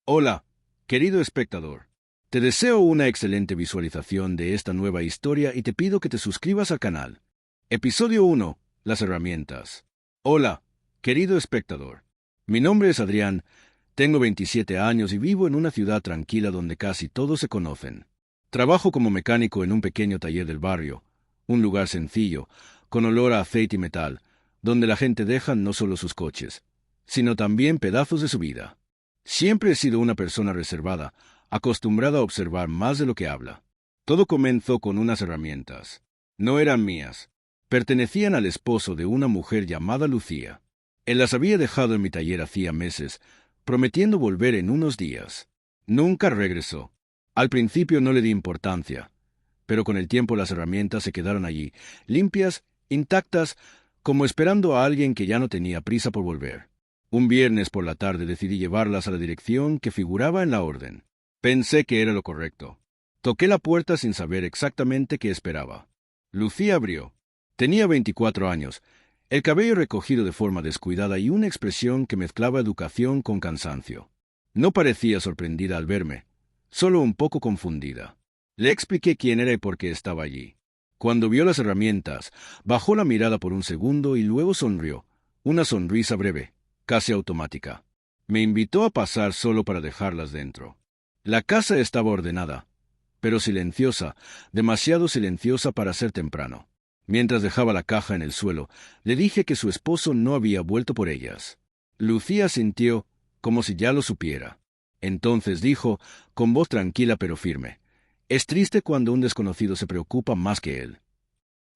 Hola, querido espectador. Te deseo una excelente visualización de esta nueva historia y te pido que te suscribas al canal. Episodio 1. Las herramientas. Hola, querido espectador. Mi nombre es Adrián, tengo 27 años y vivo en una ciudad tranquila donde casi todos se conocen. Trabajo como mecánico en un pequeño taller del barrio, un lugar sencillo, con olor a aceite y metal, donde la gente deja no solo sus coches, sino también pedazos de su vida. Siempre he sido una persona reservada, acostumbrada a observar más de lo que habla. Todo comenzó con unas herramientas. No eran mías. Pertenecían al esposo de una mujer llamada Lucía. Él las había dejado en mi taller hacía meses, prometiendo volver en unos días. Nunca regresó. Al principio no le di importancia, pero con el tiempo las herramientas se quedaron allí, limpias, intactas, como esperando a alguien que ya no tenía prisa por volver. Un viernes por la tarde decidí llevarlas a la dirección que figuraba en la orden. Pensé que era lo correcto. Toqué la puerta sin saber exactamente qué esperaba. Lucía abrió. Tenía 24 años, el cabello recogido de forma descuidada y una expresión que mezclaba educación con cansancio. No parecía sorprendida al verme, solo un poco confundida. Le expliqué quién era y por qué estaba allí. Cuando vio las herramientas, bajó la mirada por un segundo y luego sonrió, una sonrisa breve, casi automática. Me invitó a pasar solo para dejarlas dentro. La casa estaba ordenada, pero silenciosa, demasiado silenciosa para ser temprano. Mientras dejaba la caja en el suelo, le dije que su esposo no había vuelto por ellas. Lucía sintió como si ya lo supiera. Entonces dijo, con voz tranquila pero firme, «Es triste cuando un desconocido se preocupa más que él».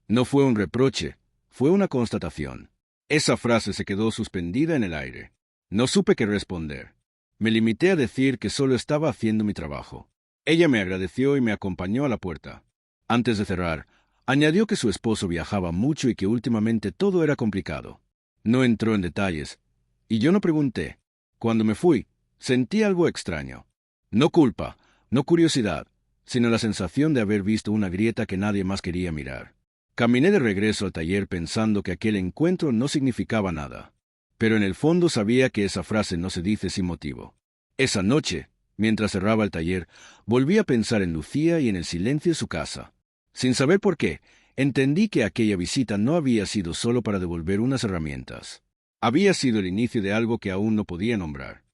No fue un reproche, fue una constatación. Esa frase se quedó suspendida en el aire. No supe qué responder. Me limité a decir que solo estaba haciendo mi trabajo. Ella me agradeció y me acompañó a la puerta. Antes de cerrar, añadió que su esposo viajaba mucho y que últimamente todo era complicado. No entró en detalles, y yo no pregunté. Cuando me fui, sentí algo extraño. No culpa, no curiosidad, sino la sensación de haber visto una grieta que nadie más quería mirar. Caminé de regreso al taller pensando que aquel encuentro no significaba nada. Pero en el fondo sabía que esa frase no se dice sin motivo. Esa noche, mientras cerraba el taller, volví a pensar en Lucía y en el silencio de su casa. Sin saber por qué, entendí que aquella visita no había sido solo para devolver unas herramientas. Había sido el inicio de algo que aún no podía nombrar.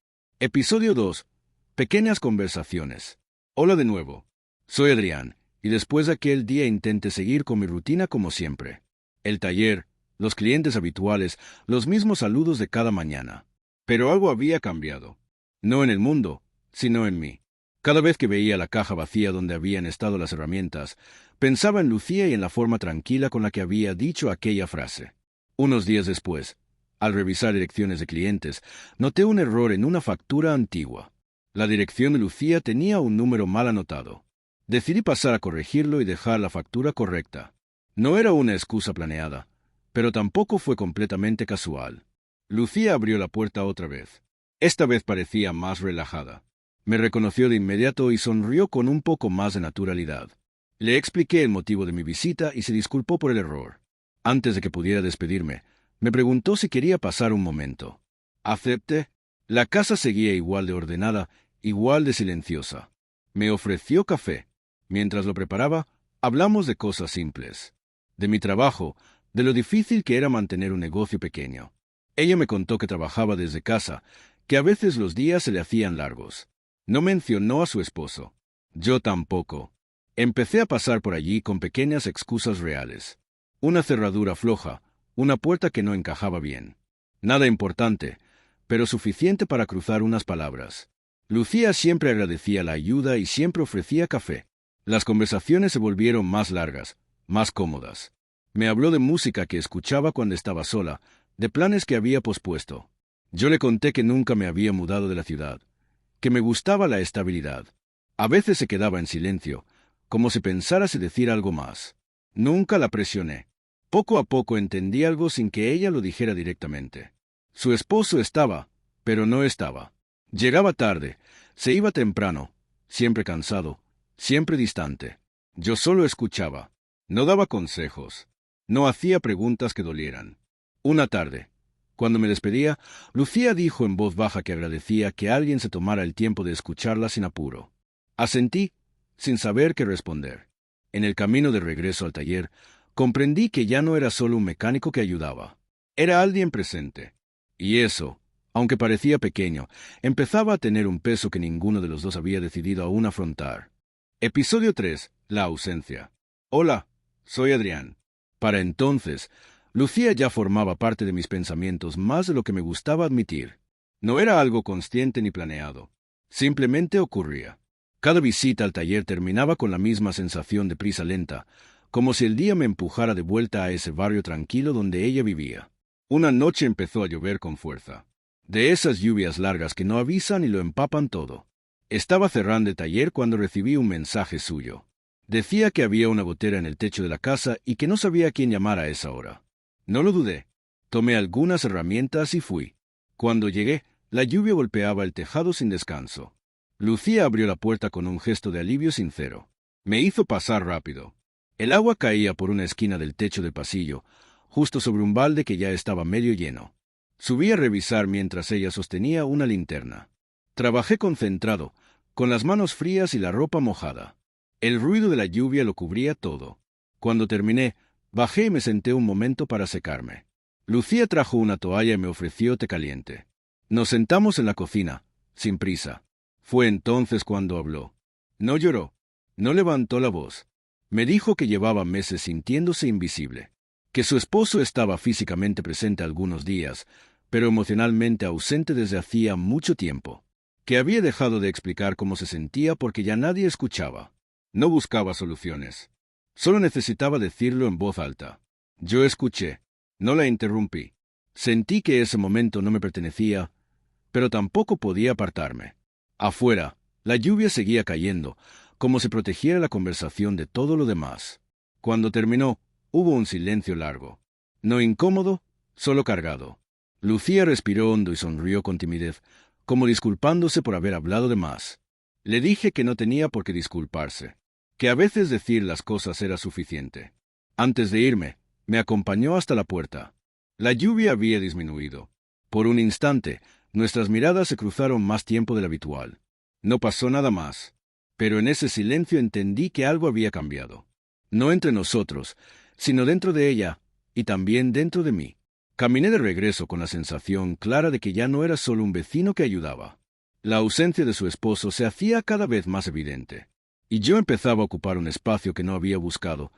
Episodio 2. Pequeñas conversaciones. Hola de nuevo. Soy Adrián, y después de aquel día intenté seguir con mi rutina como siempre. El taller, los clientes habituales, los mismos saludos de cada mañana. Pero algo había cambiado. No en el mundo, sino en mí. Cada vez que veía la caja vacía donde habían estado las herramientas, pensaba en Lucía y en la forma tranquila con la que había dicho aquella frase. Unos días después, al revisar direcciones de clientes, noté un error en una factura antigua. La dirección de Lucía tenía un número mal anotado. Decidí pasar a corregirlo y dejar la factura correcta. No era una excusa planeada, pero tampoco fue completamente casual. Lucía abrió la puerta otra vez. Esta vez parecía más relajada. Me reconoció de inmediato y sonrió con un poco más de naturalidad. Le expliqué el motivo de mi visita y se disculpó por el error. Antes de que pudiera despedirme, me preguntó si quería pasar un momento. Acepté. La casa seguía igual de ordenada, igual de silenciosa. Me ofreció café. Mientras lo preparaba, hablamos de cosas simples. De mi trabajo, de lo difícil que era mantener un negocio pequeño. Ella me contó que trabajaba desde casa, que a veces los días se le hacían largos. No mencionó a su esposo. Yo tampoco. Empecé a pasar por allí con pequeñas excusas reales. Una cerradura floja, una puerta que no encajaba bien. Nada importante, pero suficiente para cruzar unas palabras. Lucía siempre agradecía la ayuda y siempre ofrecía café. Las conversaciones se volvieron más largas, más cómodas. Me habló de música que escuchaba cuando estaba sola, de planes que había pospuesto. Yo le conté que nunca me había mudado de la ciudad, que me gustaba la estabilidad. A veces se quedaba en silencio, como si pensara si decir algo más. Nunca la presioné. Poco a poco entendí algo sin que ella lo dijera directamente. Su esposo estaba, pero no estaba. Llegaba tarde, se iba temprano, siempre cansado, siempre distante. Yo solo escuchaba. No daba consejos. No hacía preguntas que dolieran. Una tarde, Cuando me despedía, Lucía dijo en voz baja que agradecía que alguien se tomara el tiempo de escucharla sin apuro. Asentí, sin saber qué responder. En el camino de regreso al taller, comprendí que ya no era solo un mecánico que ayudaba. Era alguien presente. Y eso, aunque parecía pequeño, empezaba a tener un peso que ninguno de los dos había decidido aún afrontar. Episodio 3. La ausencia. Hola, soy Adrián. Para entonces, Lucía ya formaba parte de mis pensamientos más de lo que me gustaba admitir. No era algo consciente ni planeado. Simplemente ocurría. Cada visita al taller terminaba con la misma sensación de prisa lenta, como si el día me empujara de vuelta a ese barrio tranquilo donde ella vivía. Una noche empezó a llover con fuerza. De esas lluvias largas que no avisan y lo empapan todo. Estaba cerrando el taller cuando recibí un mensaje suyo. Decía que había una gotera en el techo de la casa y que no sabía a quién llamar a esa hora. No lo dudé. Tomé algunas herramientas y fui. Cuando llegué, la lluvia golpeaba el tejado sin descanso. Lucía abrió la puerta con un gesto de alivio sincero. Me hizo pasar rápido. El agua caía por una esquina del techo del pasillo, justo sobre un balde que ya estaba medio lleno. Subí a revisar mientras ella sostenía una linterna. Trabajé concentrado, con las manos frías y la ropa mojada. El ruido de la lluvia lo cubría todo. Cuando terminé, bajé y me senté un momento para secarme. Lucía trajo una toalla y me ofreció té caliente. Nos sentamos en la cocina, sin prisa. Fue entonces cuando habló. No lloró, no levantó la voz. Me dijo que llevaba meses sintiéndose invisible, que su esposo estaba físicamente presente algunos días, pero emocionalmente ausente desde hacía mucho tiempo, que había dejado de explicar cómo se sentía porque ya nadie escuchaba. No buscaba soluciones. Solo necesitaba decirlo en voz alta. Yo escuché. No la interrumpí. Sentí que ese momento no me pertenecía, pero tampoco podía apartarme. Afuera, la lluvia seguía cayendo, como si protegiera la conversación de todo lo demás. Cuando terminó, hubo un silencio largo. No incómodo, solo cargado. Lucía respiró hondo y sonrió con timidez, como disculpándose por haber hablado de más. Le dije que no tenía por qué disculparse, que a veces decir las cosas era suficiente. Antes de irme, me acompañó hasta la puerta. La lluvia había disminuido. Por un instante, nuestras miradas se cruzaron más tiempo del habitual. No pasó nada más, pero en ese silencio entendí que algo había cambiado. No entre nosotros, sino dentro de ella, y también dentro de mí. Caminé de regreso con la sensación clara de que ya no era solo un vecino que ayudaba. La ausencia de su esposo se hacía cada vez más evidente, y yo empezaba a ocupar un espacio que no había buscado,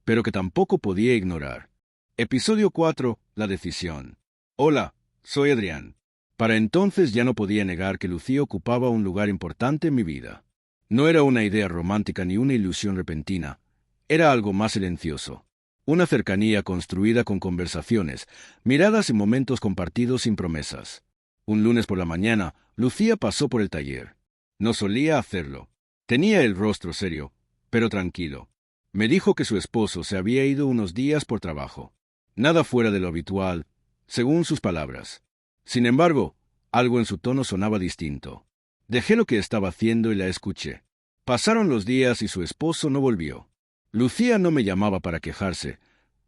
pero que tampoco podía ignorar. Episodio 4. La decisión. Hola, soy Adrián. Para entonces ya no podía negar que Lucía ocupaba un lugar importante en mi vida. No era una idea romántica ni una ilusión repentina, era algo más silencioso. Una cercanía construida con conversaciones, miradas y momentos compartidos sin promesas. Un lunes por la mañana, Lucía pasó por el taller. No solía hacerlo. Tenía el rostro serio, pero tranquilo. Me dijo que su esposo se había ido unos días por trabajo. Nada fuera de lo habitual, según sus palabras. Sin embargo, algo en su tono sonaba distinto. Dejé lo que estaba haciendo y la escuché. Pasaron los días y su esposo no volvió. Lucía no me llamaba para quejarse,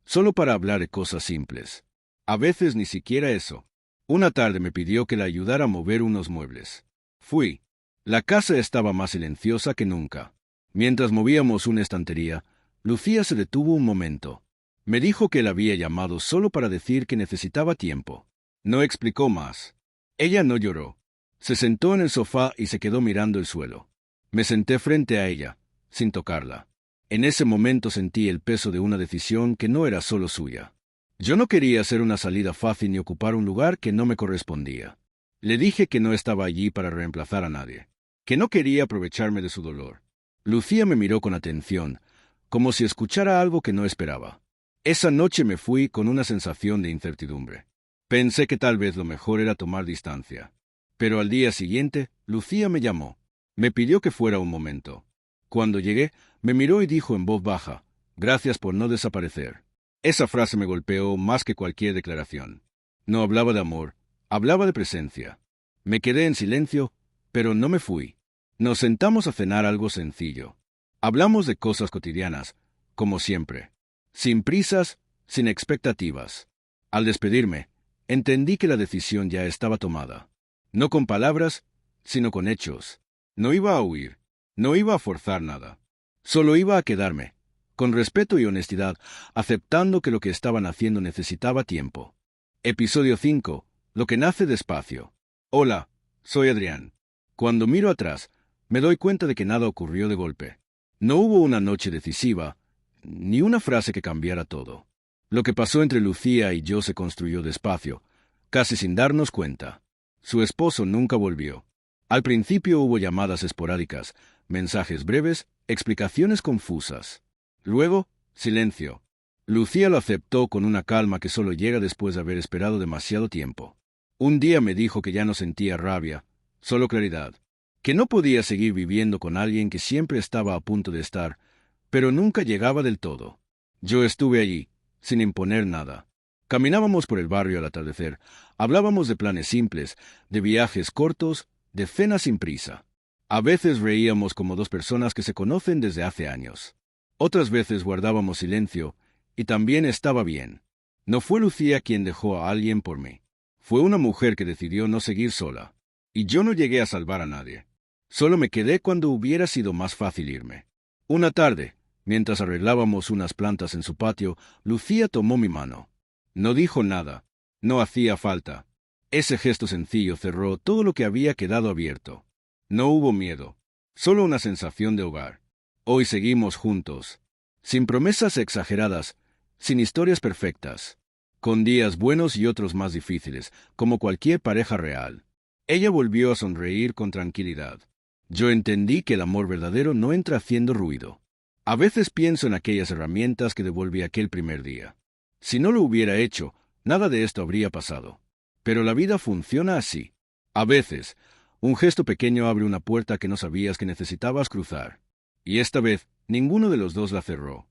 solo para hablar de cosas simples. A veces ni siquiera eso. Una tarde me pidió que la ayudara a mover unos muebles. Fui. La casa estaba más silenciosa que nunca. Mientras movíamos una estantería, Lucía se detuvo un momento. Me dijo que la había llamado solo para decir que necesitaba tiempo. No explicó más. Ella no lloró. Se sentó en el sofá y se quedó mirando el suelo. Me senté frente a ella, sin tocarla. En ese momento sentí el peso de una decisión que no era solo suya. Yo no quería hacer una salida fácil ni ocupar un lugar que no me correspondía. Le dije que no estaba allí para reemplazar a nadie, que no quería aprovecharme de su dolor. Lucía me miró con atención, como si escuchara algo que no esperaba. Esa noche me fui con una sensación de incertidumbre. Pensé que tal vez lo mejor era tomar distancia. Pero al día siguiente, Lucía me llamó. Me pidió que fuera un momento. Cuando llegué, me miró y dijo en voz baja, «Gracias por no desaparecer». Esa frase me golpeó más que cualquier declaración. No hablaba de amor, hablaba de presencia. Me quedé en silencio, pero no me fui. Nos sentamos a cenar algo sencillo. Hablamos de cosas cotidianas, como siempre. Sin prisas, sin expectativas. Al despedirme, Entendí que la decisión ya estaba tomada. No con palabras, sino con hechos. No iba a huir, no iba a forzar nada. Solo iba a quedarme, con respeto y honestidad, aceptando que lo que estaban haciendo necesitaba tiempo. Episodio 5. Lo que nace despacio. Hola, soy Adrián. Cuando miro atrás, me doy cuenta de que nada ocurrió de golpe. No hubo una noche decisiva, ni una frase que cambiara todo. Lo que pasó entre Lucía y yo se construyó despacio, casi sin darnos cuenta. Su esposo nunca volvió. Al principio hubo llamadas esporádicas, mensajes breves, explicaciones confusas. Luego, silencio. Lucía lo aceptó con una calma que solo llega después de haber esperado demasiado tiempo. Un día me dijo que ya no sentía rabia, solo claridad, que no podía seguir viviendo con alguien que siempre estaba a punto de estar, pero nunca llegaba del todo. Yo estuve allí, sin imponer nada. Caminábamos por el barrio al atardecer, hablábamos de planes simples, de viajes cortos, de cenas sin prisa. A veces reíamos como dos personas que se conocen desde hace años. Otras veces guardábamos silencio, y también estaba bien. No fue Lucía quien dejó a alguien por mí. Fue una mujer que decidió no seguir sola. Y yo no llegué a salvar a nadie. Solo me quedé cuando hubiera sido más fácil irme. Una tarde, mientras arreglábamos unas plantas en su patio, Lucía tomó mi mano. No dijo nada. No hacía falta. Ese gesto sencillo cerró todo lo que había quedado abierto. No hubo miedo, solo una sensación de hogar. Hoy seguimos juntos, sin promesas exageradas, sin historias perfectas, con días buenos y otros más difíciles, como cualquier pareja real. Ella volvió a sonreír con tranquilidad. Yo entendí que el amor verdadero no entra haciendo ruido. A veces pienso en aquellas herramientas que devolví aquel primer día. Si no lo hubiera hecho, nada de esto habría pasado. Pero la vida funciona así. A veces, un gesto pequeño abre una puerta que no sabías que necesitabas cruzar. Y esta vez, ninguno de los dos la cerró.